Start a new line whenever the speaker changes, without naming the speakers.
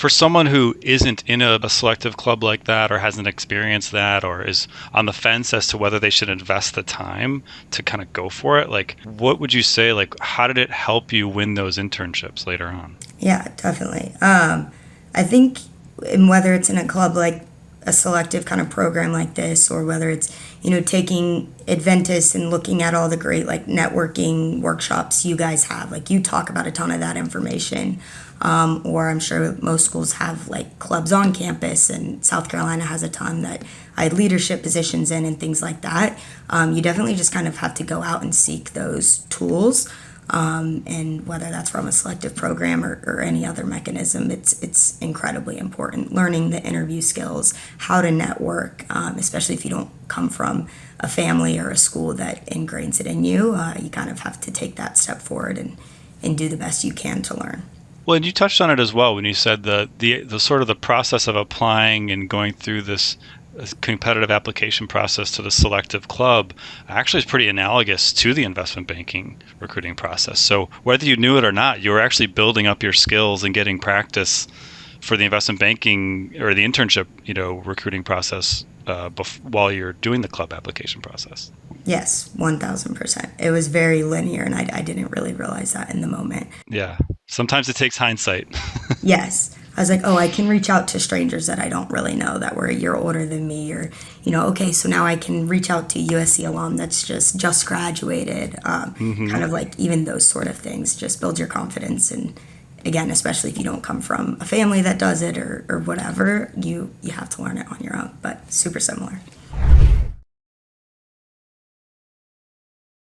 For someone who isn't in a selective club like that or hasn't experienced that or is on the fence as to whether they should invest the time to kind of go for it, like what would you say, like how did it help you win those internships later on?
Yeah, definitely. I think, and whether it's in a club like a selective kind of program like this, or whether it's, taking Adventis and looking at all the great like networking workshops you guys have, like you talk about a ton of that information. Or I'm sure most schools have like clubs on campus, and South Carolina has a ton that I had leadership positions in and things like that. You definitely just kind of have to go out and seek those tools. And whether that's from a selective program or any other mechanism, it's incredibly important. Learning the interview skills, how to network, especially if you don't come from a family or a school that ingrains it in you. You kind of have to take that step forward and do the best you can to learn.
Well, and you touched on it as well when you said the sort of the process of applying and going through this competitive application process to the selective club actually is pretty analogous to the investment banking recruiting process. So whether you knew it or not, you were actually building up your skills and getting practice for the investment banking or the internship, recruiting process while you're doing the club application process.
Yes, 1000%. It was very linear, and I didn't really realize that in the moment.
Yeah. Sometimes it takes hindsight.
Yes. I was like, oh, I can reach out to strangers that I don't really know that were a year older than me, or, okay, so now I can reach out to USC alum that's just graduated.
Hmm.
Kind of like even those sort of things just build your confidence. And again, especially if you don't come from a family that does it or whatever, you have to learn it on your own, but super similar.